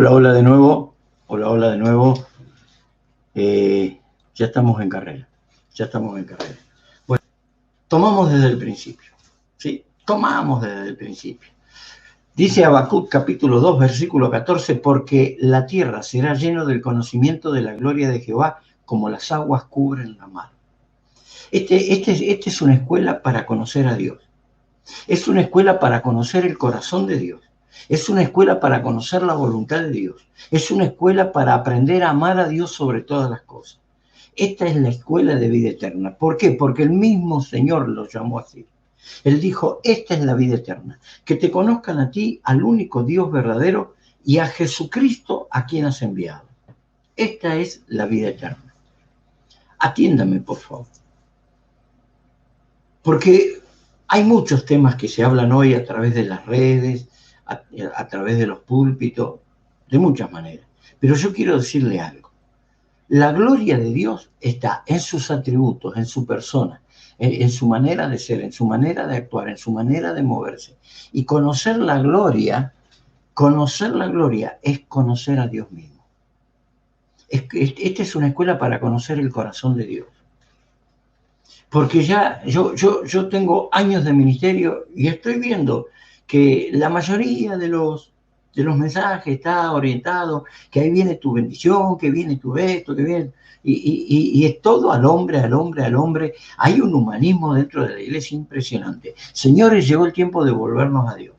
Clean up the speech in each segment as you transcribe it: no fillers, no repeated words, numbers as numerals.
Hola, hola de nuevo. Hola, hola de nuevo. Ya estamos en carrera. Ya estamos en carrera. Bueno, tomamos desde el principio. ¿Sí? Tomamos desde el principio. Dice Habacuc capítulo 2, versículo 14, porque la tierra será llena del conocimiento de la gloria de Jehová, como las aguas cubren la mar. Esta es una escuela para conocer a Dios. Es una escuela para conocer el corazón de Dios. Es una escuela para conocer la voluntad de Dios. Es una escuela para aprender a amar a Dios sobre todas las cosas. Esta es la escuela de vida eterna. ¿Por qué? Porque el mismo Señor lo llamó así. Él dijo, esta es la vida eterna, que te conozcan a ti, al único Dios verdadero, y a Jesucristo a quien has enviado. Esta es la vida eterna. Atiéndame, por favor. Porque hay muchos temas que se hablan hoy a través de las redes, a través de los púlpitos, de muchas maneras. Pero yo quiero decirle algo. La gloria de Dios está en sus atributos, en su persona, en su manera de ser, en su manera de actuar, en su manera de moverse. Y conocer la gloria es conocer a Dios mismo. Esta es una escuela para conocer el corazón de Dios. Porque ya yo tengo años de ministerio y estoy viendo que la mayoría de los mensajes está orientado, que ahí viene tu bendición, que viene tu esto, que viene... Y es todo al hombre, al hombre, al hombre. Hay un humanismo dentro de la iglesia impresionante. Señores, llegó el tiempo de volvernos a Dios.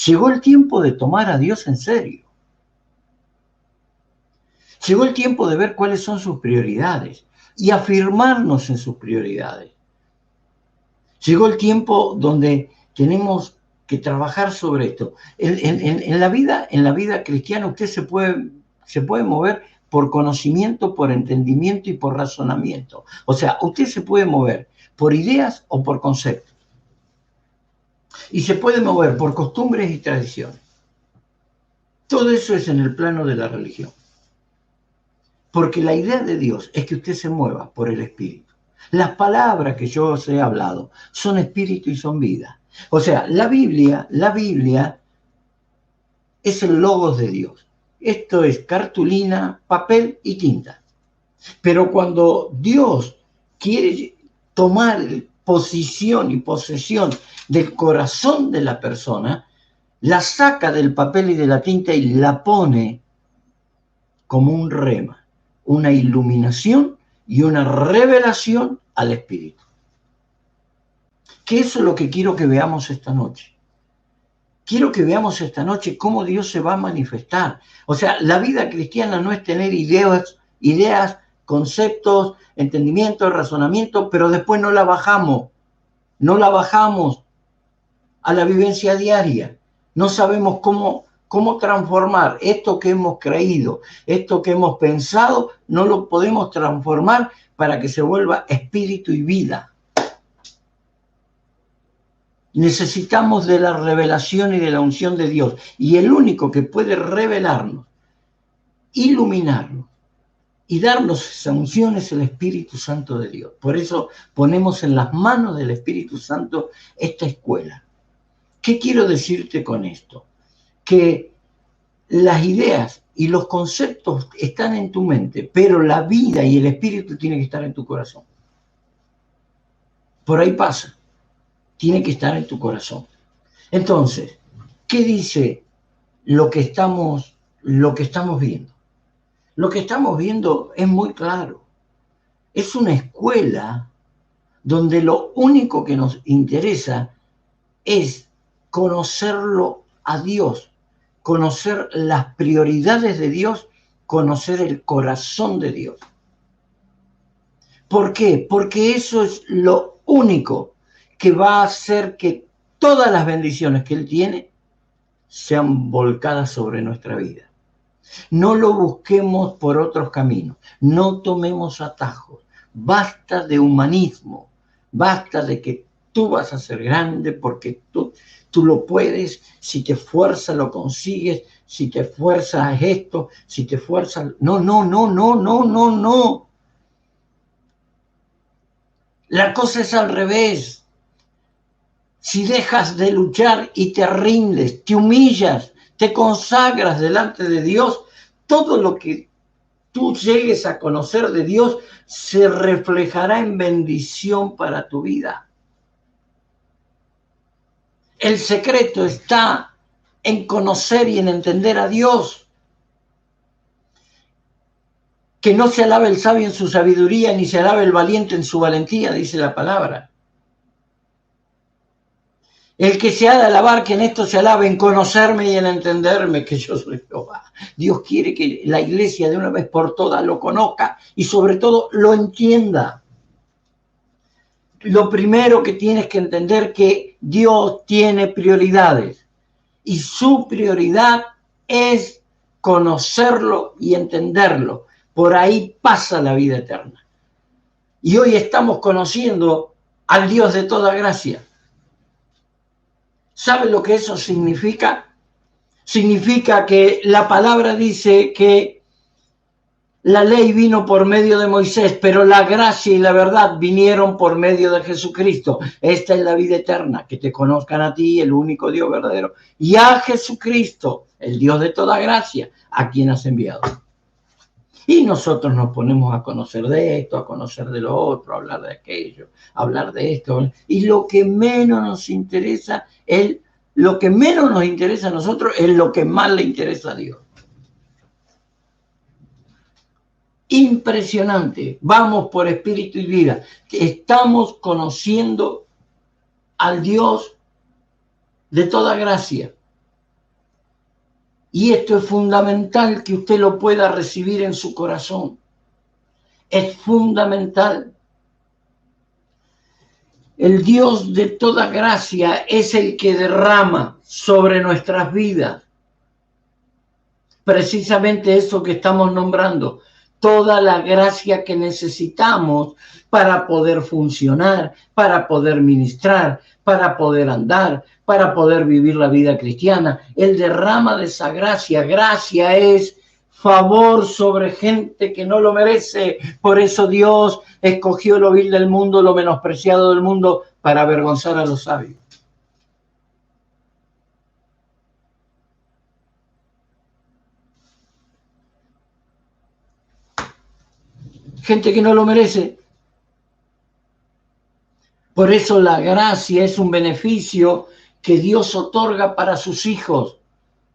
Llegó el tiempo de tomar a Dios en serio. Llegó el tiempo de ver cuáles son sus prioridades y afirmarnos en sus prioridades. Llegó el tiempo donde tenemos que trabajar sobre esto. En la vida cristiana usted se puede mover por conocimiento, por entendimiento y por razonamiento. O sea, usted se puede mover por ideas o por conceptos. Y se puede mover por costumbres y tradiciones. Todo eso es en el plano de la religión. Porque la idea de Dios es que usted se mueva por el Espíritu. Las palabras que yo os he hablado son espíritu y son vida. O sea, la Biblia es el logos de Dios. Esto es cartulina, papel y tinta. Pero cuando Dios quiere tomar posición y posesión del corazón de la persona, la saca del papel y de la tinta y la pone como un rema, una iluminación y una revelación al Espíritu. Que eso es lo que quiero que veamos esta noche. Quiero que veamos esta noche cómo Dios se va a manifestar. O sea, la vida cristiana no es tener ideas, conceptos, entendimiento, razonamiento, pero después no la bajamos a la vivencia diaria. No sabemos cómo transformar esto que hemos creído, esto que hemos pensado, no lo podemos transformar para que se vuelva espíritu y vida. Necesitamos de la revelación y de la unción de Dios. Y el único que puede revelarnos, iluminarnos y darnos esa unción es el Espíritu Santo de Dios. Por eso ponemos en las manos del Espíritu Santo esta escuela. ¿Qué quiero decirte con esto? Que las ideas y los conceptos están en tu mente, pero la vida y el Espíritu tienen que estar en tu corazón. Por ahí pasa. Tiene que estar en tu corazón. Entonces, ¿qué dice lo que estamos viendo? Lo que estamos viendo es muy claro. Es una escuela donde lo único que nos interesa es conocerlo a Dios, conocer las prioridades de Dios, conocer el corazón de Dios. ¿Por qué? Porque eso es lo único que va a hacer que todas las bendiciones que Él tiene sean volcadas sobre nuestra vida. No lo busquemos por otros caminos, no tomemos atajos, basta de humanismo, basta de que tú vas a ser grande porque tú lo puedes, si te esfuerzas lo consigues, si te esfuerzas esto, si te esfuerzas... No. La cosa es al revés. Si dejas de luchar y te rindes, te humillas, te consagras delante de Dios, todo lo que tú llegues a conocer de Dios se reflejará en bendición para tu vida. El secreto está en conocer y en entender a Dios. Que no se alabe el sabio en su sabiduría, ni se alabe el valiente en su valentía, dice la palabra. El que se ha de alabar, que en esto se alabe, en conocerme y en entenderme que yo soy Jehová. Dios quiere que la iglesia de una vez por todas lo conozca y sobre todo lo entienda. Lo primero que tienes que entender que Dios tiene prioridades y su prioridad es conocerlo y entenderlo. Por ahí pasa la vida eterna. Y hoy estamos conociendo al Dios de toda gracia. ¿Sabe lo que eso significa? Significa que la palabra dice que la ley vino por medio de Moisés, pero la gracia y la verdad vinieron por medio de Jesucristo. Esta es la vida eterna, que te conozcan a ti, el único Dios verdadero, y a Jesucristo, el Dios de toda gracia, a quien has enviado. Y nosotros nos ponemos a conocer de esto, a conocer de lo otro, a hablar de aquello, a hablar de esto. Y lo que menos nos interesa es lo que menos nos interesa a nosotros es lo que más le interesa a Dios. Impresionante. Vamos por espíritu y vida. Estamos conociendo al Dios de toda gracia. Y esto es fundamental que usted lo pueda recibir en su corazón. Es fundamental. El Dios de toda gracia es el que derrama sobre nuestras vidas precisamente eso que estamos nombrando, toda la gracia que necesitamos para poder funcionar, para poder ministrar, para poder andar, para poder vivir la vida cristiana. Él derrama de esa gracia. Gracia es favor sobre gente que no lo merece. Por eso Dios escogió lo vil del mundo, lo menospreciado del mundo, para avergonzar a los sabios. Gente que no lo merece. Por eso la gracia es un beneficio que Dios otorga para sus hijos.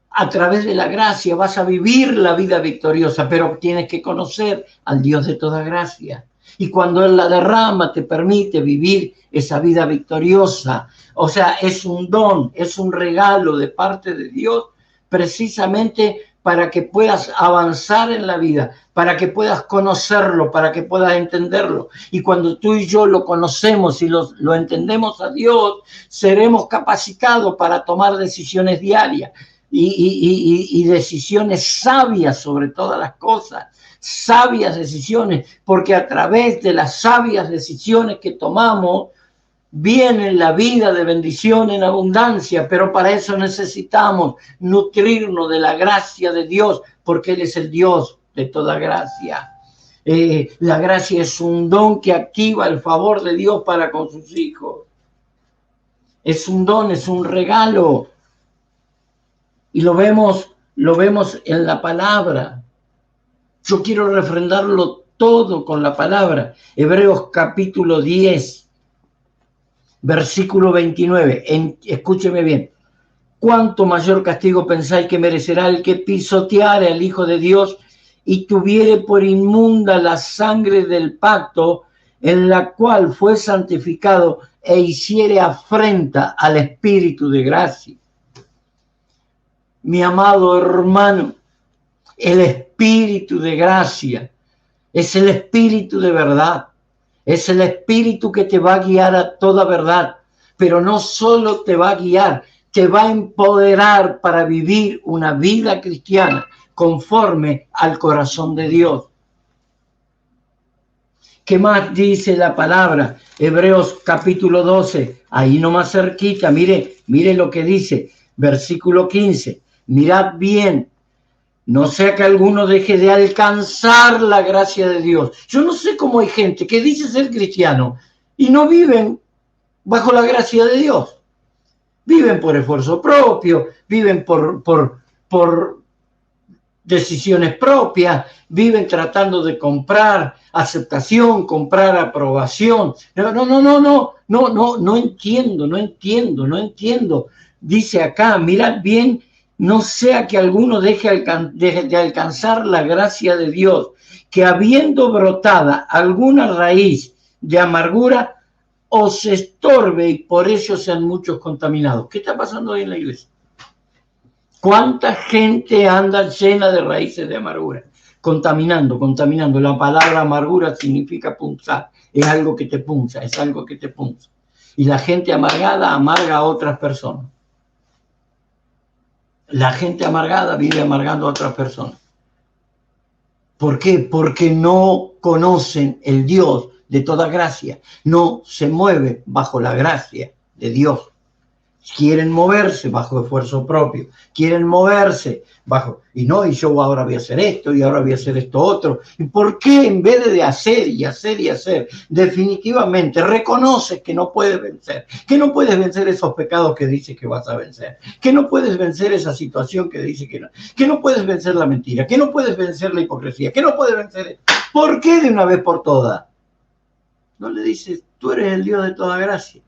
A través de la gracia vas a vivir la vida victoriosa, pero tienes que conocer al Dios de toda gracia. Y cuando Él la derrama, te permite vivir esa vida victoriosa. O sea, es un don, es un regalo de parte de Dios, precisamente para que puedas avanzar en la vida, para que puedas conocerlo, para que puedas entenderlo. Y cuando tú y yo lo conocemos y lo entendemos a Dios, seremos capacitados para tomar decisiones diarias y decisiones sabias sobre todas las cosas. Sabias decisiones, porque a través de las sabias decisiones que tomamos, viene la vida de bendición en abundancia, pero para eso necesitamos nutrirnos de la gracia de Dios, porque Él es el Dios de toda gracia. La gracia es un don que activa el favor de Dios para con sus hijos. Es un don, es un regalo. Y lo vemos en la palabra. Yo quiero refrendarlo todo con la palabra. Hebreos capítulo 10. Versículo 29, escúcheme bien. ¿Cuánto mayor castigo pensáis que merecerá el que pisoteare al Hijo de Dios y tuviere por inmunda la sangre del pacto en la cual fue santificado e hiciere afrenta al Espíritu de gracia? Mi amado hermano, el Espíritu de gracia es el Espíritu de verdad. Es el Espíritu que te va a guiar a toda verdad, pero no solo te va a guiar, te va a empoderar para vivir una vida cristiana conforme al corazón de Dios. ¿Qué más dice la palabra? Hebreos capítulo 12, ahí nomás cerquita, mire lo que dice, versículo 15, mirad bien. No sea que alguno deje de alcanzar la gracia de Dios. Yo no sé cómo hay gente que dice ser cristiano y no viven bajo la gracia de Dios. Viven por esfuerzo propio, viven por decisiones propias, viven tratando de comprar aceptación, comprar aprobación. No entiendo. Dice acá, mirad bien, no sea que alguno deje de alcanzar la gracia de Dios, que habiendo brotada alguna raíz de amargura, os estorbe y por eso sean muchos contaminados. ¿Qué está pasando hoy en la iglesia? ¿Cuánta gente anda llena de raíces de amargura? Contaminando. La palabra amargura significa punzar. Es algo que te punza, Y la gente amargada amarga a otras personas. La gente amargada vive amargando a otras personas. ¿Por qué? Porque no conocen el Dios de toda gracia. No se mueve bajo la gracia de Dios. Quieren moverse bajo esfuerzo propio, quieren moverse bajo, y yo ahora voy a hacer esto y ahora voy a hacer esto otro. ¿Y por qué en vez de hacer y hacer y hacer, definitivamente reconoces que no puedes vencer, que no puedes vencer esos pecados que dices que vas a vencer, que no puedes vencer esa situación que dices que no puedes vencer la mentira, que no puedes vencer la hipocresía, que no puedes vencer? ¿Por qué de una vez por todas no le dices, tú eres el Dios de toda gracia?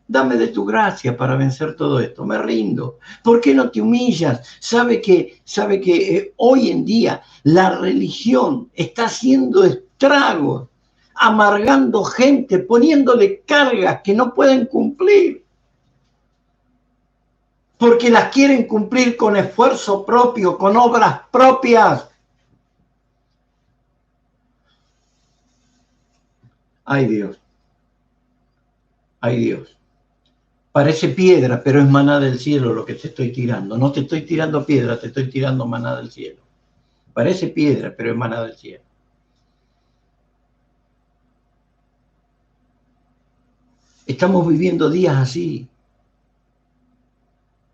Dame de tu gracia para vencer todo esto. Me rindo. ¿Por qué no te humillas? Sabe que hoy en día la religión está haciendo estragos, amargando gente, poniéndole cargas que no pueden cumplir. Porque las quieren cumplir con esfuerzo propio, con obras propias. Ay Dios. Ay Dios. Parece piedra, pero es maná del cielo lo que te estoy tirando. No te estoy tirando piedra, te estoy tirando maná del cielo. Parece piedra, pero es maná del cielo. Estamos viviendo días así.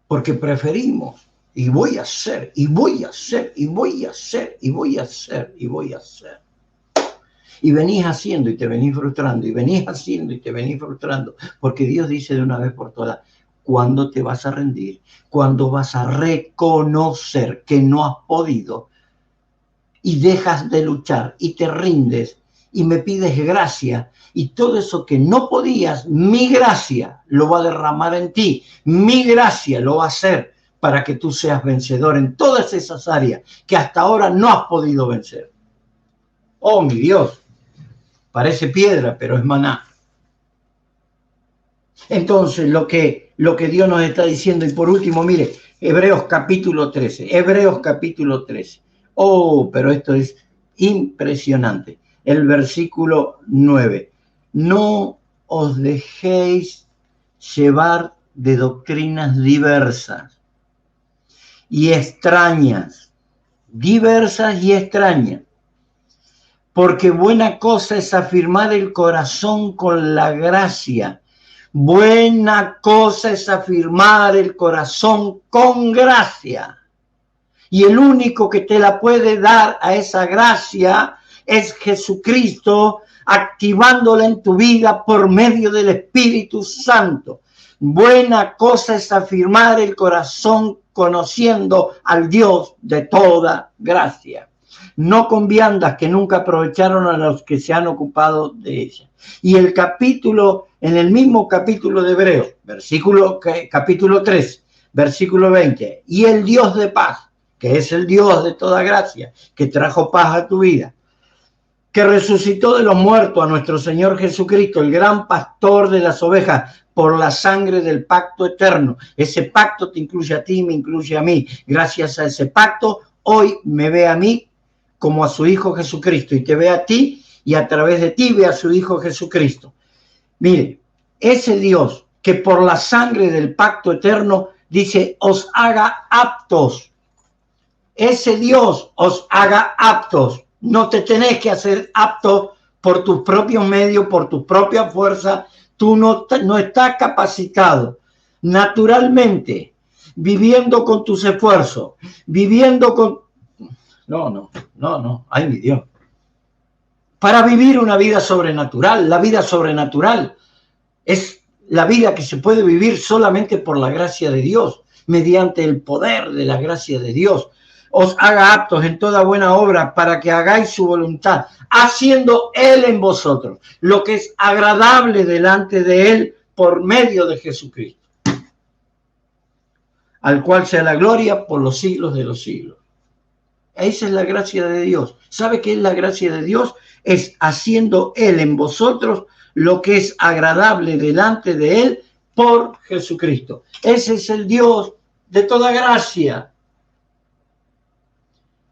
Porque preferimos, y voy a hacer. Y venís haciendo y te venís frustrando, porque Dios dice de una vez por todas, ¿cuándo te vas a rendir? ¿Cuándo vas a reconocer que no has podido y dejas de luchar y te rindes y me pides gracia? Y todo eso que no podías, mi gracia lo va a derramar en ti, mi gracia lo va a hacer para que tú seas vencedor en todas esas áreas que hasta ahora no has podido vencer. Oh, mi Dios. Parece piedra, pero es maná. Entonces, lo que Dios nos está diciendo, y por último, mire, Hebreos capítulo 13. Oh, pero esto es impresionante. El versículo 9. No os dejéis llevar de doctrinas diversas y extrañas, porque buena cosa es afirmar el corazón con la gracia. Buena cosa es afirmar el corazón con gracia. Y el único que te la puede dar a esa gracia es Jesucristo, activándola en tu vida por medio del Espíritu Santo. Buena cosa es afirmar el corazón conociendo al Dios de toda gracia. No con viandas que nunca aprovecharon a los que se han ocupado de ella. Y en el mismo capítulo de Hebreos, capítulo 3, versículo 20, y el Dios de paz, que es el Dios de toda gracia, que trajo paz a tu vida, que resucitó de los muertos a nuestro Señor Jesucristo, el gran pastor de las ovejas, por la sangre del pacto eterno. Ese pacto te incluye a ti, me incluye a mí. Gracias a ese pacto, hoy me ve a mí como a su Hijo Jesucristo, y te ve a ti, y a través de ti ve a su Hijo Jesucristo. Mire, ese Dios que por la sangre del pacto eterno dice, os haga aptos. Ese Dios os haga aptos. No te tenés que hacer apto por tus propios medios, por tu propia fuerza. Tú no estás capacitado naturalmente, viviendo con tus esfuerzos, viviendo con... No, ay mi Dios. Para vivir una vida sobrenatural, la vida sobrenatural es la vida que se puede vivir solamente por la gracia de Dios, mediante el poder de la gracia de Dios. os haga aptos en toda buena obra para que hagáis su voluntad, haciendo Él en vosotros lo que es agradable delante de Él por medio de Jesucristo, al cual sea la gloria por los siglos de los siglos. Esa es la gracia de Dios. ¿Sabe qué es la gracia de Dios? Es haciendo Él en vosotros lo que es agradable delante de Él por Jesucristo. Ese es el Dios de toda gracia.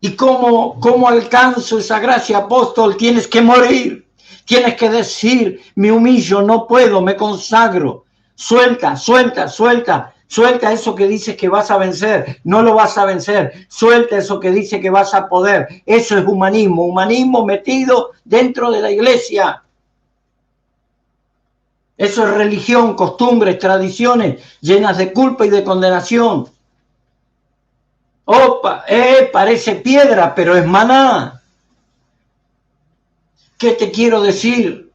¿Y cómo alcanzo esa gracia, apóstol? Tienes que morir. Tienes que decir, me humillo, no puedo, me consagro. Suelta, suelta, suelta. Suelta eso que dices que vas a vencer. No lo vas a vencer. Suelta eso que dice que vas a poder. Eso es humanismo. Humanismo metido dentro de la iglesia. Eso es religión, costumbres, tradiciones llenas de culpa y de condenación. Opa, parece piedra, pero es maná. ¿Qué te quiero decir?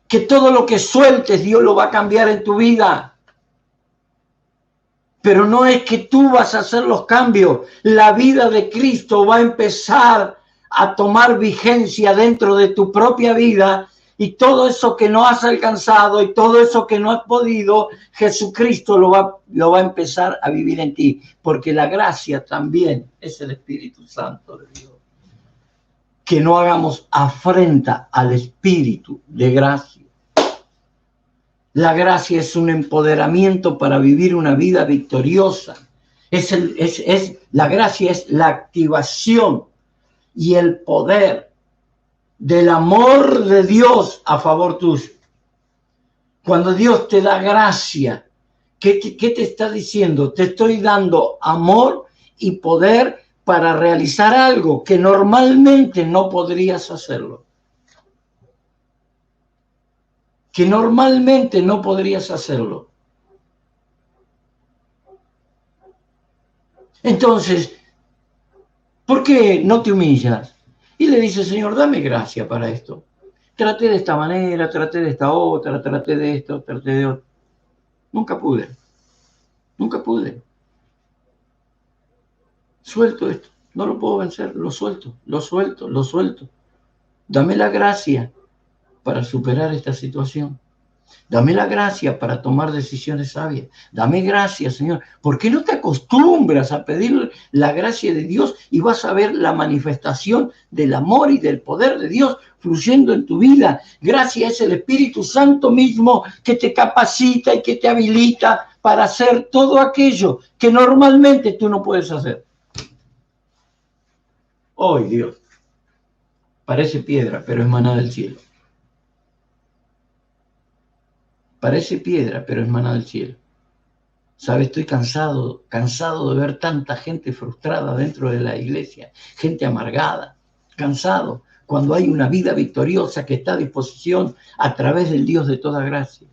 Que todo lo que sueltes, Dios lo va a cambiar en tu vida. Pero no es que tú vas a hacer los cambios. La vida de Cristo va a empezar a tomar vigencia dentro de tu propia vida. Y todo eso que no has alcanzado y todo eso que no has podido, Jesucristo lo va a empezar a vivir en ti. Porque la gracia también es el Espíritu Santo de Dios. Que no hagamos afrenta al Espíritu de gracia. La gracia es un empoderamiento para vivir una vida victoriosa. La gracia es la activación y el poder del amor de Dios a favor tuyo. Cuando Dios te da gracia, ¿qué te está diciendo? Te estoy dando amor y poder para realizar algo que normalmente no podrías hacerlo. Que normalmente no podrías hacerlo. Entonces, ¿por qué no te humillas? Y le dice, Señor, dame gracia para esto. Traté de esta manera, traté de esta otra, traté de esto, traté de otro. Nunca pude. Nunca pude. Suelto esto. No lo puedo vencer. Lo suelto, lo suelto, lo suelto. Dame la gracia para superar esta situación. Dame la gracia para tomar decisiones sabias. Dame gracia, Señor. ¿Por qué no te acostumbras a pedir la gracia de Dios y vas a ver la manifestación del amor y del poder de Dios fluyendo en tu vida? Gracia es el Espíritu Santo mismo que te capacita y que te habilita para hacer todo aquello que normalmente tú no puedes hacer. ¡Oh, Dios! Parece piedra, pero es maná del cielo. Parece piedra, pero es maná del cielo. ¿Sabes? Estoy cansado de ver tanta gente frustrada dentro de la iglesia, gente amargada, cansado, cuando hay una vida victoriosa que está a disposición a través del Dios de toda gracia.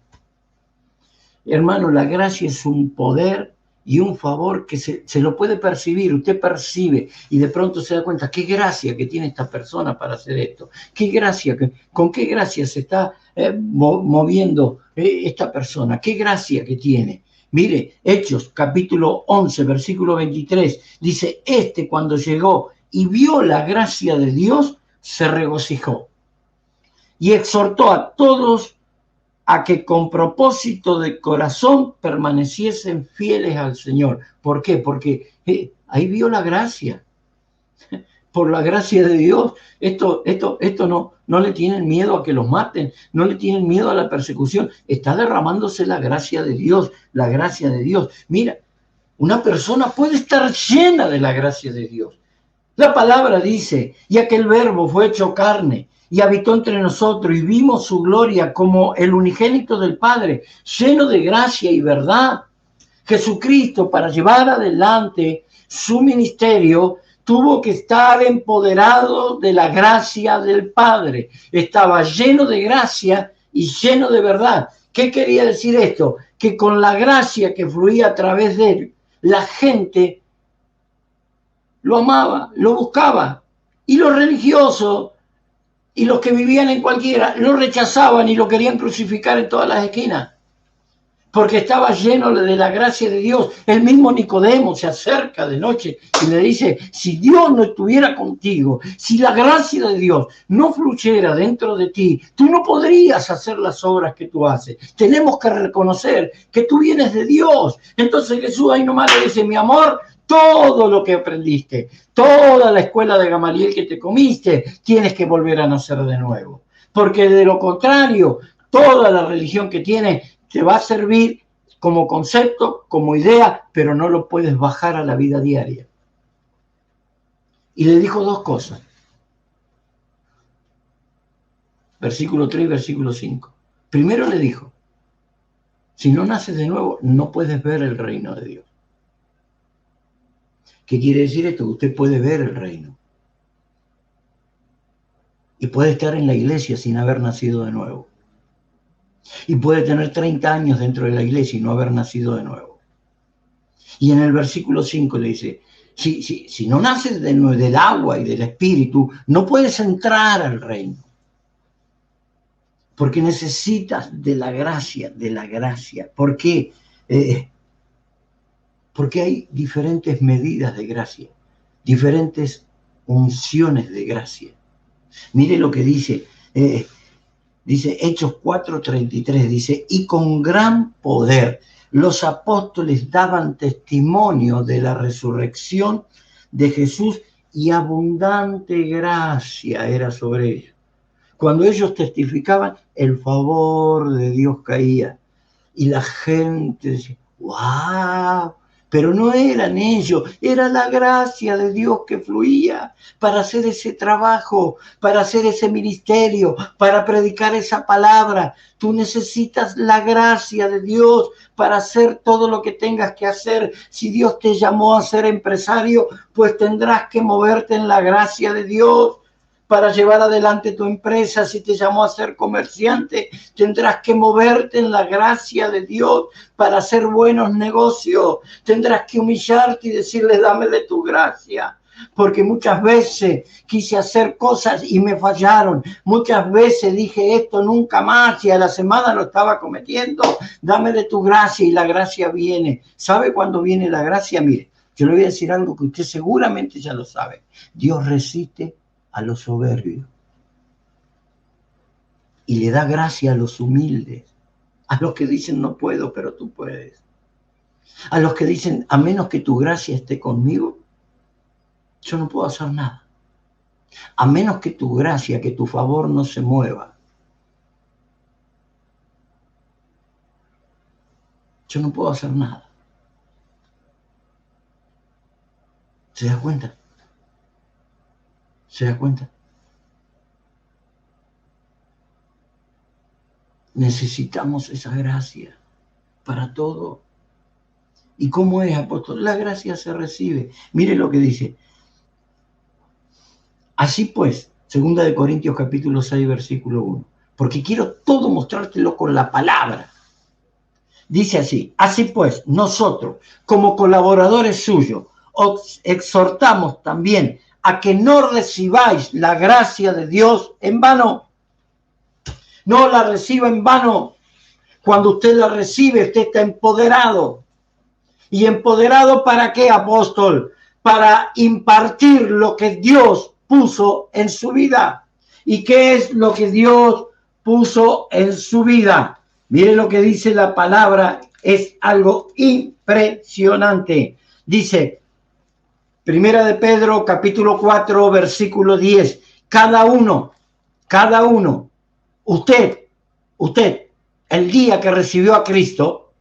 Hermano, la gracia es un poder y un favor que se lo puede percibir, usted percibe y de pronto se da cuenta, qué gracia que tiene esta persona para hacer esto, qué gracia, con qué gracia se está moviendo esta persona, qué gracia que tiene. Mire, Hechos capítulo 11, versículo 23, dice, cuando llegó y vio la gracia de Dios, se regocijó y exhortó a todos a que con propósito de corazón permaneciesen fieles al Señor. ¿Por qué? Porque ahí vio la gracia. Por la gracia de Dios, esto no le tienen miedo a que los maten, no le tienen miedo a la persecución. Está derramándose la gracia de Dios, la gracia de Dios. Mira, una persona puede estar llena de la gracia de Dios. La palabra dice, y aquel verbo fue hecho carne y habitó entre nosotros y vimos su gloria como el unigénito del Padre, lleno de gracia y verdad. Jesucristo, para llevar adelante su ministerio, tuvo que estar empoderado de la gracia del Padre. Estaba lleno de gracia y lleno de verdad. ¿Qué quería decir esto? Que con la gracia que fluía a través de él, la gente lo amaba, lo buscaba. Y los religiosos y los que vivían en cualquiera lo rechazaban y lo querían crucificar en todas las esquinas. porque estaba lleno de la gracia de Dios. El mismo Nicodemo se acerca de noche y le dice, si Dios no estuviera contigo, si la gracia de Dios no fluyera dentro de ti, tú no podrías hacer las obras que tú haces. Tenemos que reconocer que tú vienes de Dios. Entonces Jesús ahí nomás le dice, mi amor, todo lo que aprendiste, toda la escuela de Gamaliel que te comiste, tienes que volver a nacer de nuevo. Porque de lo contrario, toda la religión que tienes te va a servir como concepto, como idea, pero no lo puedes bajar a la vida diaria. Y le dijo dos cosas. Versículo 3 y versículo 5. Primero le dijo, si no naces de nuevo, no puedes ver el reino de Dios. ¿Qué quiere decir esto? Usted puede ver el reino. Y puede estar en la iglesia sin haber nacido de nuevo. Y puede tener 30 años dentro de la iglesia y no haber nacido de nuevo. Y en el versículo 5 le dice, si no naces de nuevo del agua y del espíritu, no puedes entrar al reino. Porque necesitas de la gracia, de la gracia. ¿Por qué? Porque hay diferentes medidas de gracia, diferentes unciones de gracia. Mire lo que dice, dice Hechos 4:33, dice, y con gran poder los apóstoles daban testimonio de la resurrección de Jesús y abundante gracia era sobre ellos. Cuando ellos testificaban, el favor de Dios caía y la gente decía, ¡wow! Pero no eran ellos, era la gracia de Dios que fluía para hacer ese trabajo, para hacer ese ministerio, para predicar esa palabra. Tú necesitas la gracia de Dios para hacer todo lo que tengas que hacer. Si Dios te llamó a ser empresario, pues tendrás que moverte en la gracia de Dios. Para llevar adelante tu empresa, si te llamó a ser comerciante, tendrás que moverte en la gracia de Dios para hacer buenos negocios. Tendrás que humillarte y decirle, dame de tu gracia. Porque muchas veces quise hacer cosas y me fallaron. Muchas veces dije esto nunca más y a la semana lo estaba cometiendo. Dame de tu gracia y la gracia viene. ¿Sabe cuándo viene la gracia? Mire, yo le voy a decir algo que usted seguramente ya lo sabe. Dios resiste a los soberbios y le da gracia a los humildes, a los que dicen no puedo, pero tú puedes, a los que dicen a menos que tu gracia esté conmigo, yo no puedo hacer nada, a menos que tu gracia, que tu favor no se mueva, yo no puedo hacer nada. ¿Se da cuenta? ¿Se da cuenta? Necesitamos esa gracia para todo. ¿Y cómo es, apóstol? La gracia se recibe. Mire lo que dice. Así pues, 2 Corintios capítulo 6, versículo 1. Porque quiero todo mostrártelo con la palabra. Dice así. Así pues, nosotros, como colaboradores suyos, os exhortamos también a que no recibáis la gracia de Dios en vano. No la reciba en vano. Cuando usted la recibe, usted está empoderado. ¿Y empoderado para qué, apóstol? Para impartir lo que Dios puso en su vida. ¿Y qué es lo que Dios puso en su vida? Mire lo que dice la palabra. Es algo impresionante. Dice, Primera de Pedro, capítulo 4, versículo 10. Cada uno, usted, el día que recibió a Cristo,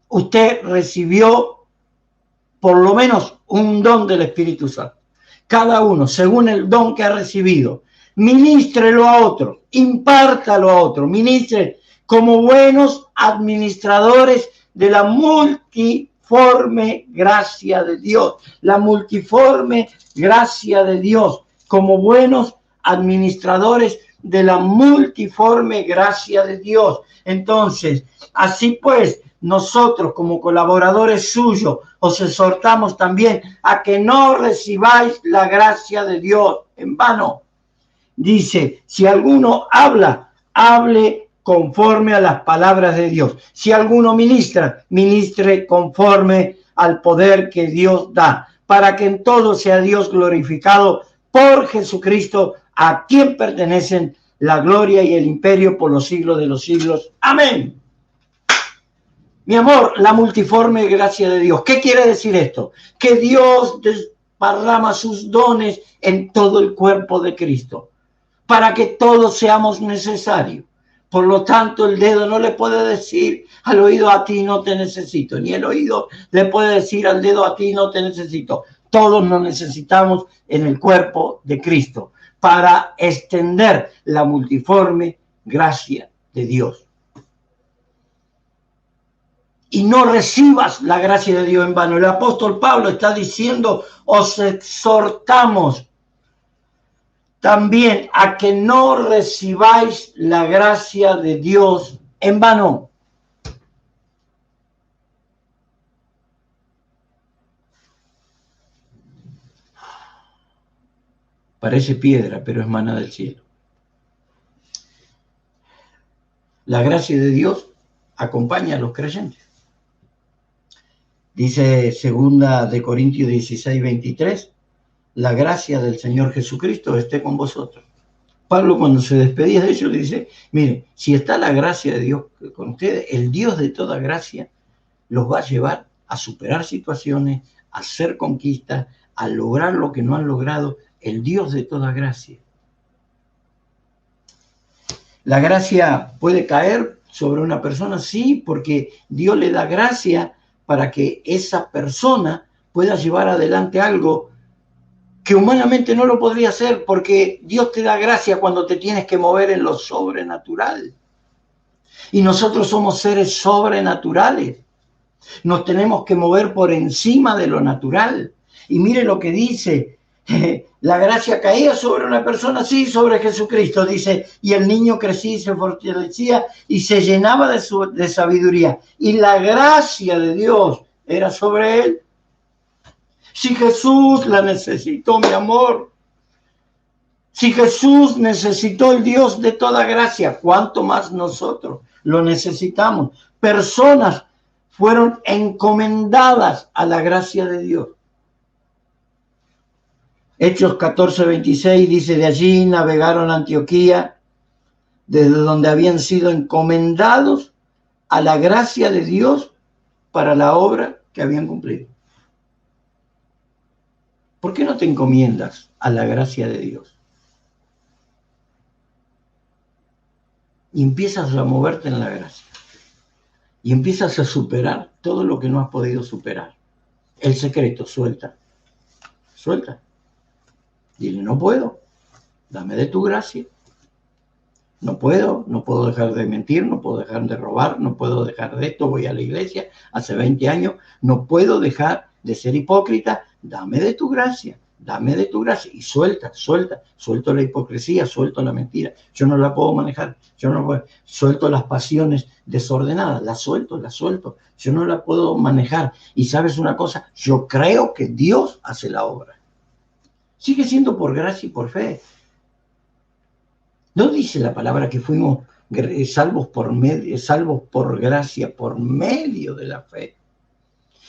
usted recibió por lo menos un don del Espíritu Santo. Cada uno, según el don que ha recibido, ministrelo a otro, impártalo a otro, ministre como buenos administradores de la multiforme gracia de Dios, la multiforme gracia de Dios, como buenos administradores de la multiforme gracia de Dios. Entonces, así pues, nosotros como colaboradores suyos os exhortamos también a que no recibáis la gracia de Dios en vano. Dice, si alguno habla, hable conforme a las palabras de Dios. Si alguno ministra, ministre conforme al poder que Dios da, para que en todo sea Dios glorificado por Jesucristo, a quien pertenecen la gloria y el imperio por los siglos de los siglos. Amén. Mi amor, la multiforme gracia de Dios. ¿Qué quiere decir esto? Que Dios desparrama sus dones en todo el cuerpo de Cristo, para que todos seamos necesarios. Por lo tanto, el dedo no le puede decir al oído, a ti no te necesito, ni el oído le puede decir al dedo, a ti no te necesito. Todos nos necesitamos en el cuerpo de Cristo para extender la multiforme gracia de Dios. Y no recibas la gracia de Dios en vano. El apóstol Pablo está diciendo, os exhortamos también a que no recibáis la gracia de Dios en vano. Parece piedra, pero es maná del cielo. La gracia de Dios acompaña a los creyentes. Dice 2 de Corintios 16, 23, la gracia del Señor Jesucristo esté con vosotros. Pablo, cuando se despedía de ellos, dice, miren, si está la gracia de Dios con ustedes, el Dios de toda gracia los va a llevar a superar situaciones, a hacer conquistas, a lograr lo que no han logrado. El Dios de toda gracia. La gracia puede caer sobre una persona, sí, porque Dios le da gracia para que esa persona pueda llevar adelante algo que humanamente no lo podría hacer, porque Dios te da gracia cuando te tienes que mover en lo sobrenatural. Y nosotros somos seres sobrenaturales. Nos tenemos que mover por encima de lo natural. Y mire lo que dice, la gracia caía sobre una persona, sí, sobre Jesucristo, dice, y el niño crecía y se fortalecía y se llenaba de sabiduría. Y la gracia de Dios era sobre él. Si Jesús la necesitó, mi amor, si Jesús necesitó el Dios de toda gracia, ¿cuánto más nosotros lo necesitamos? Personas fueron encomendadas a la gracia de Dios. Hechos 14, 26 dice, de allí navegaron a Antioquía, desde donde habían sido encomendados a la gracia de Dios para la obra que habían cumplido. ¿Por qué no te encomiendas a la gracia de Dios? Y empiezas a moverte en la gracia. Y empiezas a superar todo lo que no has podido superar. El secreto, suelta. Suelta. Dile, no puedo. Dame de tu gracia. No puedo dejar de mentir, no puedo dejar de robar, no puedo dejar de esto, voy a la iglesia hace 20 años, no puedo dejar de ser hipócrita, dame de tu gracia y suelto la hipocresía, suelto la mentira, yo no la puedo manejar, suelto las pasiones desordenadas, las suelto, yo no la puedo manejar. Y sabes una cosa, yo creo que Dios hace la obra. Sigue siendo por gracia y por fe. ¿No dice la palabra que fuimos salvos por gracia, por medio de la fe?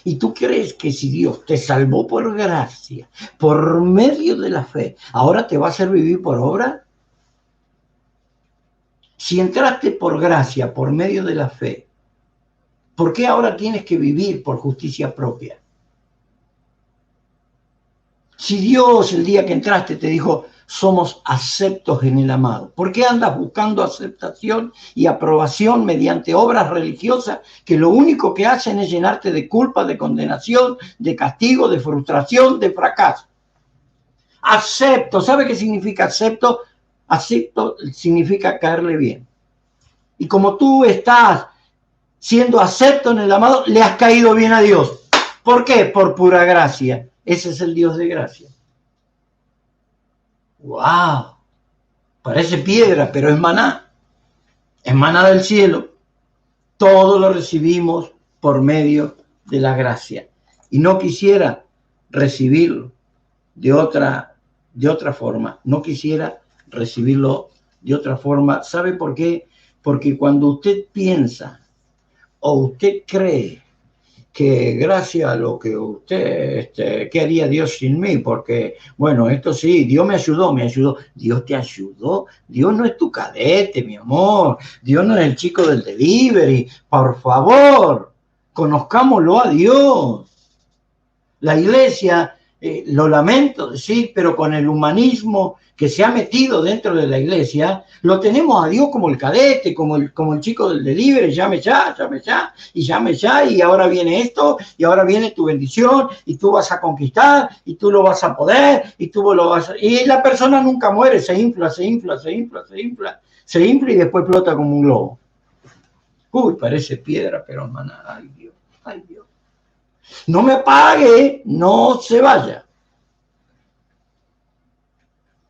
¿Y tú crees que si Dios te salvó por gracia, por medio de la fe, ahora te va a hacer vivir por obra? Si entraste por gracia, por medio de la fe, ¿por qué ahora tienes que vivir por justicia propia? Si Dios el día que entraste te dijo, somos aceptos en el amado, ¿por qué andas buscando aceptación y aprobación mediante obras religiosas que lo único que hacen es llenarte de culpa, de condenación, de castigo, de frustración, de fracaso? Acepto, ¿sabe qué significa acepto? Acepto significa caerle bien. Y como tú estás siendo acepto en el amado, le has caído bien a Dios. ¿Por qué? Por pura gracia. Ese es el Dios de gracia. ¡Wow! Parece piedra, pero es maná. Es maná del cielo. Todo lo recibimos por medio de la gracia. Y no quisiera recibirlo de otra forma. No quisiera recibirlo de otra forma. ¿Sabe por qué? Porque cuando usted piensa o usted cree que gracias a lo que usted, ¿qué haría Dios sin mí? Porque, bueno, esto sí, Dios me ayudó. Dios te ayudó. Dios no es tu cadete, mi amor. Dios no es el chico del delivery. Por favor, conozcámoslo a Dios. La iglesia, lo lamento, sí, pero con el humanismo que se ha metido dentro de la iglesia, lo tenemos a Dios como el cadete, como el chico del delivery, llame ya, y ahora viene esto, y ahora viene tu bendición, y tú vas a conquistar, y tú lo vas a poder, y tú lo vas a... Y la persona nunca muere, se infla, y después explota como un globo. Uy, parece piedra, pero hermana, ay Dios. No me pague, no se vaya.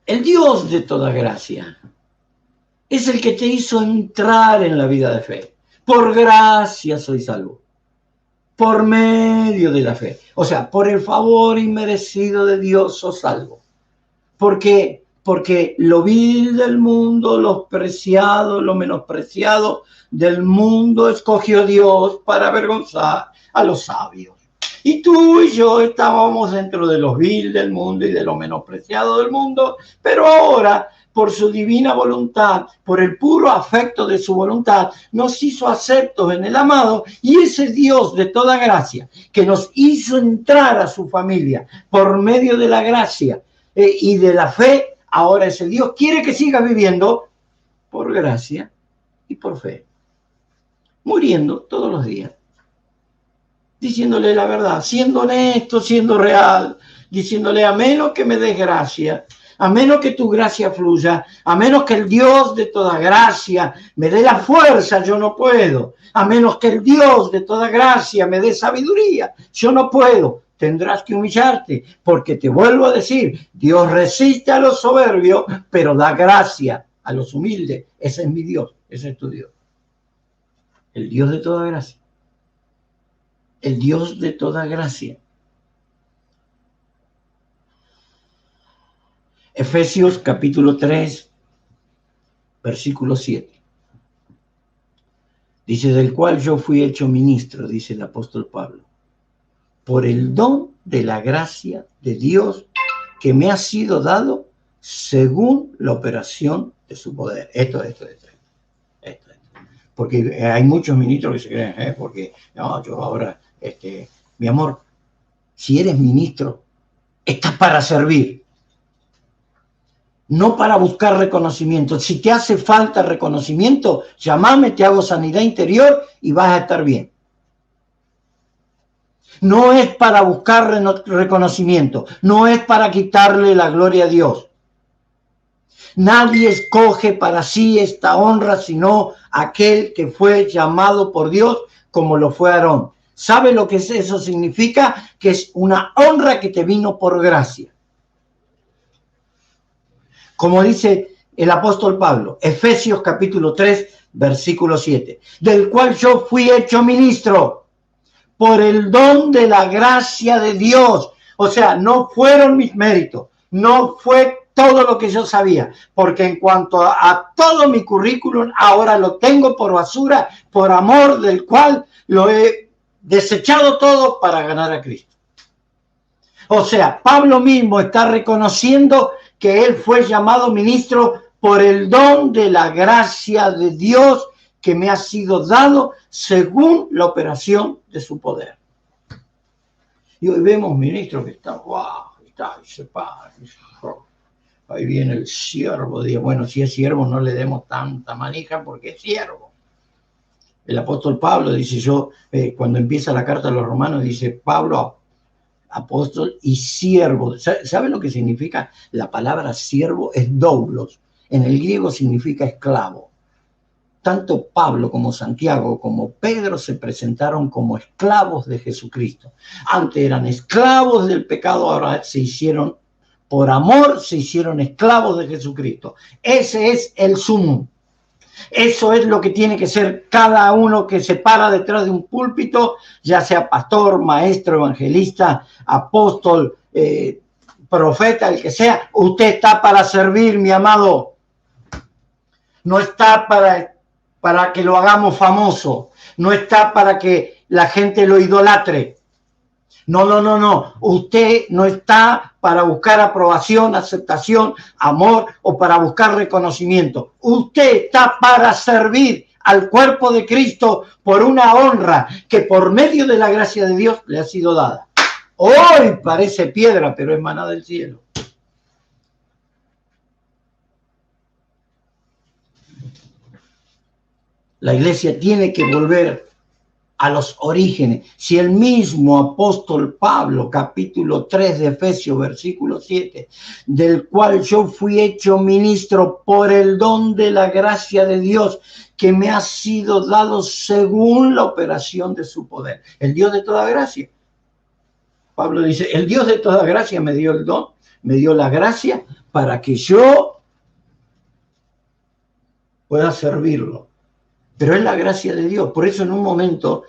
El Dios de toda gracia es el que te hizo entrar en la vida de fe. Por gracia soy salvo. Por medio de la fe. O sea, por el favor inmerecido de Dios sos salvo. ¿Por qué? Porque lo vil del mundo, lo preciado, lo menospreciado del mundo escogió Dios para avergonzar a los sabios. Y tú y yo estábamos dentro de lo vil del mundo y de lo menospreciado del mundo, pero ahora, por su divina voluntad, por el puro afecto de su voluntad, nos hizo aceptos en el amado, y ese Dios de toda gracia, que nos hizo entrar a su familia por medio de la gracia y de la fe, ahora ese Dios quiere que sigas viviendo por gracia y por fe, muriendo todos los días, diciéndole la verdad, siendo honesto, siendo real, diciéndole a menos que me des gracia, a menos que tu gracia fluya, a menos que el Dios de toda gracia me dé la fuerza, yo no puedo, a menos que el Dios de toda gracia me dé sabiduría, yo no puedo. Tendrás que humillarte, porque te vuelvo a decir, Dios resiste a los soberbios, pero da gracia a los humildes. Ese es mi Dios, ese es tu Dios. El Dios de toda gracia. El Dios de toda gracia. Efesios capítulo 3, versículo 7. Dice, del cual yo fui hecho ministro, dice el apóstol Pablo, por el don de la gracia de Dios que me ha sido dado según la operación de su poder. Esto. Porque hay muchos ministros que se creen, porque no, yo ahora, mi amor, si eres ministro, estás para servir, no para buscar reconocimiento. Si te hace falta reconocimiento, llámame, te hago sanidad interior y vas a estar bien. No es para buscar reconocimiento, no es para quitarle la gloria a Dios. Nadie escoge para sí esta honra sino aquel que fue llamado por Dios como lo fue Aarón. ¿Sabe lo que eso significa? Que es una honra que te vino por gracia. Como dice el apóstol Pablo, Efesios capítulo 3, versículo 7, del cual yo fui hecho ministro por el don de la gracia de Dios. O sea, no fueron mis méritos, no fue todo lo que yo sabía, porque en cuanto a todo mi currículum, ahora lo tengo por basura, por amor del cual lo he desechado todo para ganar a Cristo. O sea, Pablo mismo está reconociendo que él fue llamado ministro por el don de la gracia de Dios que me ha sido dado según la operación de su poder. Y hoy vemos ministros que están, se para, ahí viene el siervo. Bueno, si es siervo no le demos tanta manija porque es siervo. El apóstol Pablo dice, cuando empieza la carta a los romanos, dice Pablo, apóstol y siervo. ¿Sabe lo que significa? La palabra siervo es doulos. En el griego significa esclavo. Tanto Pablo como Santiago como Pedro se presentaron como esclavos de Jesucristo. Antes eran esclavos del pecado, ahora por amor se hicieron esclavos de Jesucristo. Ese es el sumum. Eso es lo que tiene que ser cada uno que se para detrás de un púlpito, ya sea pastor, maestro, evangelista, apóstol, profeta, el que sea. Usted está para servir, mi amado. No está para para que lo hagamos famoso, no está para que la gente lo idolatre. No, no, no, no. Usted no está para buscar aprobación, aceptación, amor o para buscar reconocimiento. Usted está para servir al cuerpo de Cristo por una honra que por medio de la gracia de Dios le ha sido dada. Hoy parece piedra, pero es maná del cielo. La iglesia tiene que volver a los orígenes. Si el mismo apóstol Pablo, capítulo 3 de Efesios, versículo 7, del cual yo fui hecho ministro por el don de la gracia de Dios que me ha sido dado según la operación de su poder. El Dios de toda gracia. Pablo dice, el Dios de toda gracia me dio el don, me dio la gracia para que yo pueda servirlo. Pero es la gracia de Dios. Por eso en un momento,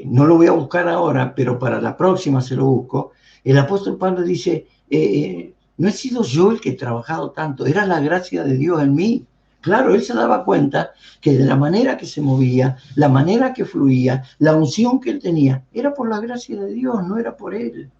no lo voy a buscar ahora, pero para la próxima se lo busco, el apóstol Pablo dice, no he sido yo el que he trabajado tanto, era la gracia de Dios en mí. Claro, él se daba cuenta que de la manera que se movía, la manera que fluía, la unción que él tenía, era por la gracia de Dios, no era por él.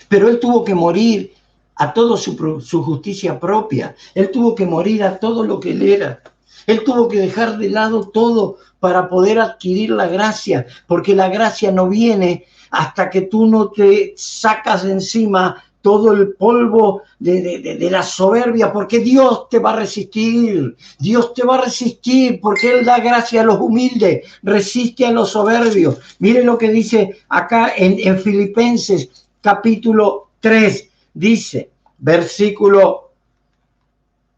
Pero él tuvo que morir a toda su justicia propia. Él tuvo que morir a todo lo que él era. Él tuvo que dejar de lado todo para poder adquirir la gracia, porque la gracia no viene hasta que tú no te sacas de encima todo el polvo de la soberbia, porque Dios te va a resistir. Dios te va a resistir porque Él da gracia a los humildes, resiste a los soberbios. Mire lo que dice acá en Filipenses capítulo 3. Dice, versículo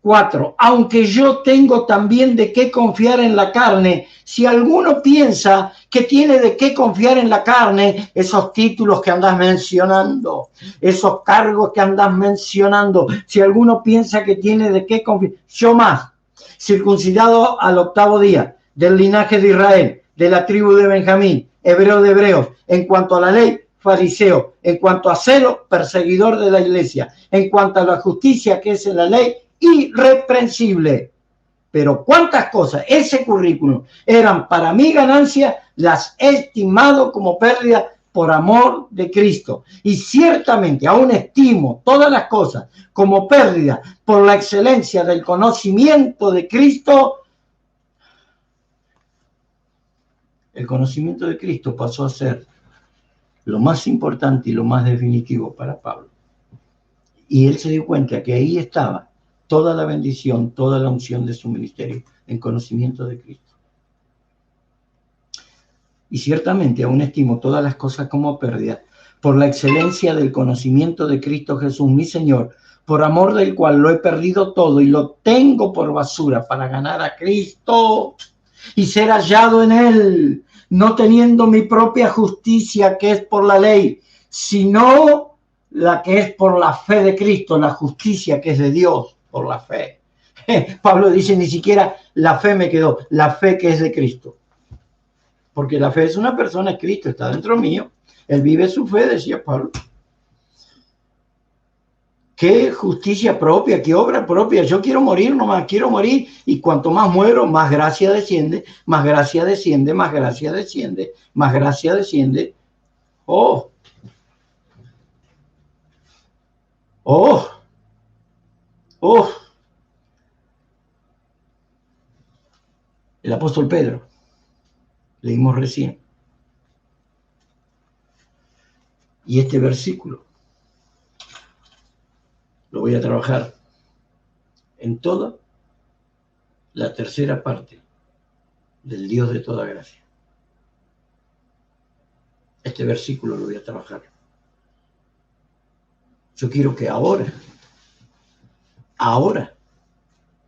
4, aunque yo tengo también de qué confiar en la carne, si alguno piensa que tiene de qué confiar en la carne, esos títulos que andas mencionando, esos cargos que andas mencionando, si alguno piensa que tiene de qué confiar, yo más, circuncidado al 8º día, del linaje de Israel, de la tribu de Benjamín, hebreo de hebreos, en cuanto a la ley, fariseo, en cuanto a celo, perseguidor de la iglesia, en cuanto a la justicia que es en la ley, irreprensible. Pero cuántas cosas, ese currículum, eran para mi ganancia, las he estimado como pérdida por amor de Cristo. Y ciertamente aún estimo todas las cosas como pérdida por la excelencia del conocimiento de Cristo. El conocimiento de Cristo pasó a ser lo más importante y lo más definitivo para Pablo. Y él se dio cuenta que ahí estaba toda la bendición, toda la unción de su ministerio, en conocimiento de Cristo. Y ciertamente aún estimo todas las cosas como pérdida por la excelencia del conocimiento de Cristo Jesús, mi Señor, por amor del cual lo he perdido todo y lo tengo por basura para ganar a Cristo y ser hallado en Él, no teniendo mi propia justicia que es por la ley, sino la que es por la fe de Cristo, la justicia que es de Dios por la fe. Pablo dice, ni siquiera la fe me quedó, la fe que es de Cristo. Porque la fe es una persona, es Cristo, está dentro mío. Él vive su fe, decía Pablo. Qué justicia propia, qué obra propia. Yo quiero morir nomás, quiero morir. Y cuanto más muero, más gracia desciende, más gracia desciende, más gracia desciende, más gracia desciende. Oh. Oh. Oh. El apóstol Pedro, leímos recién. Y este versículo lo voy a trabajar en toda la tercera parte del Dios de toda gracia. Este versículo lo voy a trabajar. Yo quiero que ahora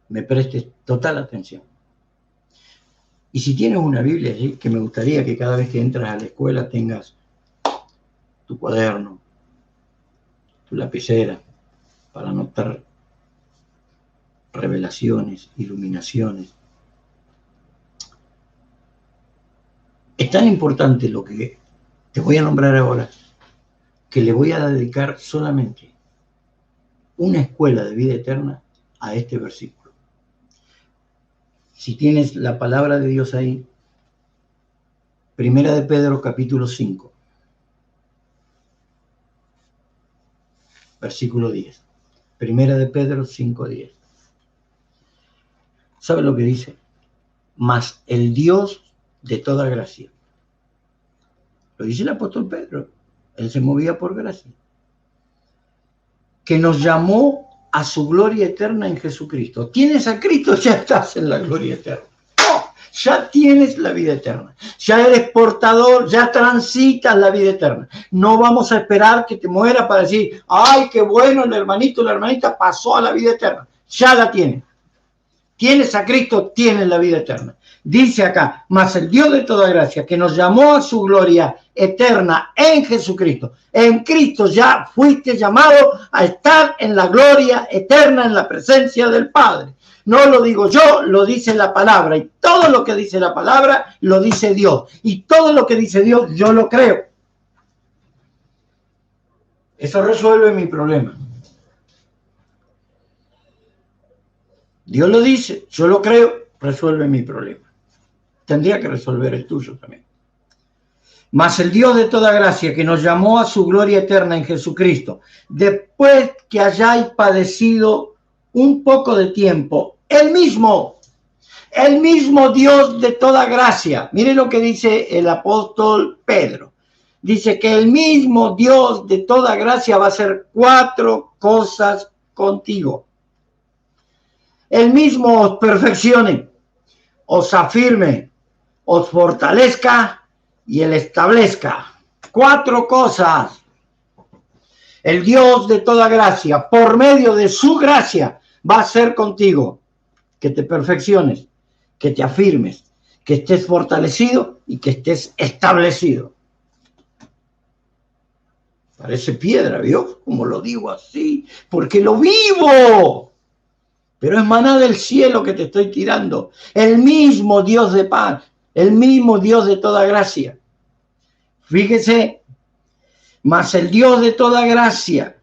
me prestes total atención. Y si tienes una Biblia allí, que me gustaría que cada vez que entras a la escuela tengas tu cuaderno, tu lapicera, para anotar revelaciones, iluminaciones. Es tan importante lo que te voy a nombrar ahora, que le voy a dedicar solamente una escuela de vida eterna a este versículo. Si tienes la palabra de Dios ahí, Primera de Pedro, capítulo 5, versículo 10. Primera de Pedro 5:10. ¿Sabe lo que dice? Mas el Dios de toda gracia. Lo dice el apóstol Pedro. Él se movía por gracia. Que nos llamó a su gloria eterna en Jesucristo. ¿Tienes a Cristo? Ya estás en la gloria eterna. No, ya tienes la vida eterna. Ya eres portador, ya transitas la vida eterna. No vamos a esperar que te mueras para decir, ay, qué bueno, el hermanito, la hermanita pasó a la vida eterna. Ya la tienes. Tienes a Cristo, tienes la vida eterna. Dice acá, mas el Dios de toda gracia, que nos llamó a su gloria eterna en Jesucristo. En Cristo ya fuiste llamado a estar en la gloria eterna, en la presencia del Padre. No lo digo yo, lo dice la palabra. Y todo lo que dice la palabra, lo dice Dios. Y todo lo que dice Dios, yo lo creo. Eso resuelve mi problema. Dios lo dice, yo lo creo, resuelve mi problema. Tendría que resolver el tuyo también. Mas el Dios de toda gracia, que nos llamó a su gloria eterna en Jesucristo, después que hayáis padecido un poco de tiempo, el mismo Dios de toda gracia. Mire lo que dice el apóstol Pedro. Dice que el mismo Dios de toda gracia va a hacer 4 cosas contigo. El mismo os perfeccione, os afirme, os fortalezca y él establezca. 4 cosas. El Dios de toda gracia, por medio de su gracia, va a hacer contigo que te perfecciones, que te afirmes, que estés fortalecido y que estés establecido. Parece piedra, ¿vio? Como lo digo así, porque lo vivo. Pero es maná del cielo que te estoy tirando. El mismo Dios de paz, el mismo Dios de toda gracia. Fíjese, mas el Dios de toda gracia,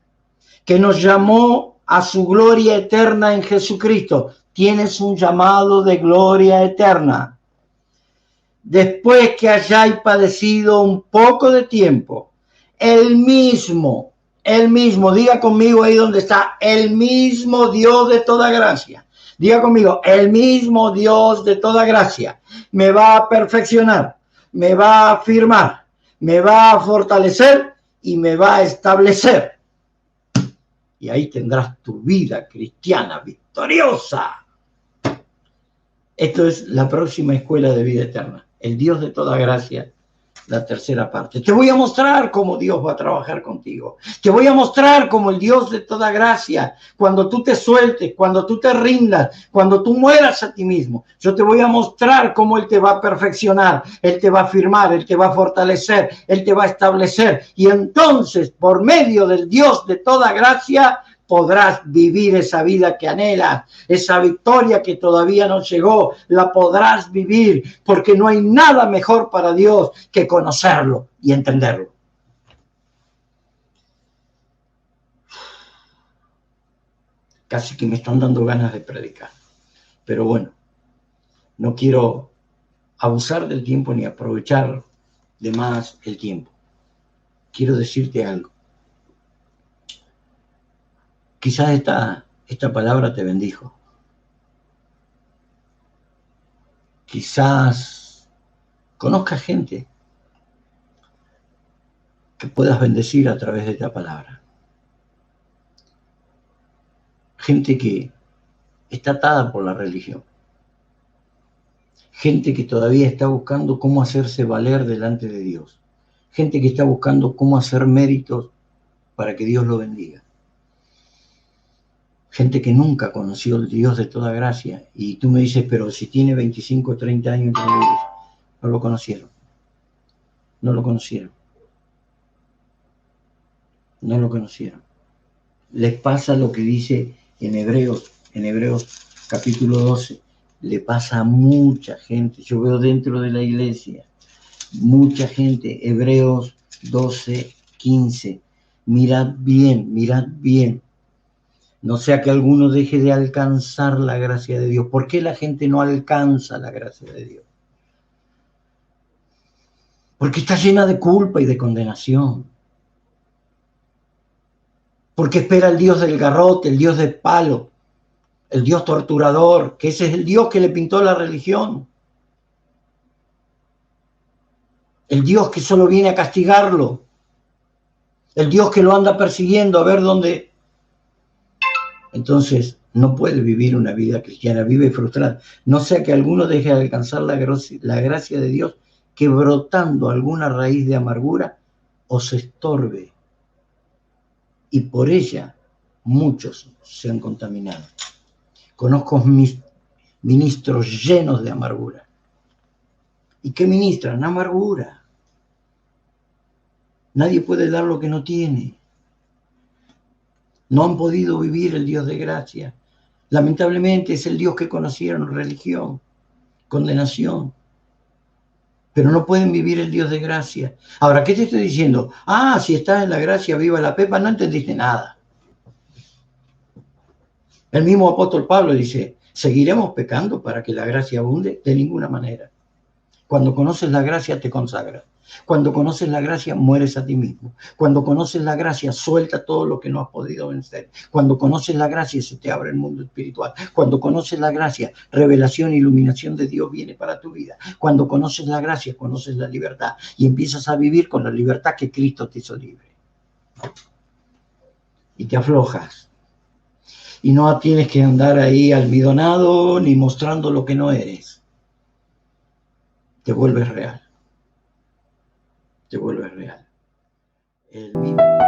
que nos llamó a su gloria eterna en Jesucristo. Tienes un llamado de gloria eterna. Después que hayáis padecido un poco de tiempo, el mismo, diga conmigo ahí donde está, el mismo Dios de toda gracia. Diga conmigo, el mismo Dios de toda gracia me va a perfeccionar, me va a afirmar, me va a fortalecer y me va a establecer. Y ahí tendrás tu vida cristiana victoriosa. Esto es la próxima escuela de vida eterna. El Dios de toda gracia. La tercera parte. Te voy a mostrar cómo Dios va a trabajar contigo. Te voy a mostrar cómo el Dios de toda gracia, cuando tú te sueltes, cuando tú te rindas, cuando tú mueras a ti mismo, yo te voy a mostrar cómo Él te va a perfeccionar, Él te va a afirmar, Él te va a fortalecer, Él te va a establecer. Y entonces, por medio del Dios de toda gracia, podrás vivir esa vida que anhelas, esa victoria que todavía no llegó, la podrás vivir, porque no hay nada mejor para Dios que conocerlo y entenderlo. Casi que me están dando ganas de predicar, pero bueno, no quiero abusar del tiempo ni aprovechar de más el tiempo. Quiero decirte algo. Quizás esta palabra te bendijo. Quizás conozcas gente que puedas bendecir a través de esta palabra. Gente que está atada por la religión. Gente que todavía está buscando cómo hacerse valer delante de Dios. Gente que está buscando cómo hacer méritos para que Dios lo bendiga. Gente que nunca conoció el Dios de toda gracia. Y tú me dices, pero si tiene 25 o 30 años, no lo conocieron. No lo conocieron. No lo conocieron. Les pasa lo que dice en Hebreos capítulo 12. Le pasa a mucha gente. Yo veo dentro de la iglesia mucha gente. Hebreos 12, 15. Mirad bien, mirad bien. No sea que alguno deje de alcanzar la gracia de Dios. ¿Por qué la gente no alcanza la gracia de Dios? Porque está llena de culpa y de condenación. Porque espera el Dios del garrote, el Dios del palo, el Dios torturador, que ese es el Dios que le pintó la religión. El Dios que solo viene a castigarlo. El Dios que lo anda persiguiendo a ver dónde. Entonces, no puede vivir una vida cristiana, vive frustrada. No sea que alguno deje de alcanzar la gracia de Dios, que brotando alguna raíz de amargura os estorbe. Y por ella muchos se han contaminado. Conozco ministros llenos de amargura. ¿Y qué ministran? Amargura. Nadie puede dar lo que no tiene. No han podido vivir el Dios de gracia. Lamentablemente es el Dios que conocieron, religión, condenación. Pero no pueden vivir el Dios de gracia. Ahora, ¿qué te estoy diciendo? Si estás en la gracia, viva la pepa, no entendiste nada. El mismo apóstol Pablo dice, ¿seguiremos pecando para que la gracia abunde? De ninguna manera. Cuando conoces la gracia, te consagras. Cuando conoces la gracia, mueres a ti mismo. Cuando conoces la gracia, suelta todo lo que no has podido vencer. Cuando conoces la gracia, se te abre el mundo espiritual. Cuando conoces la gracia, revelación e iluminación de Dios viene para tu vida. Cuando conoces la gracia, conoces la libertad y empiezas a vivir con la libertad que Cristo te hizo libre. Y te aflojas. Y no tienes que andar ahí almidonado ni mostrando lo que no eres. Te vuelves real. Te vuelves real. El mismo.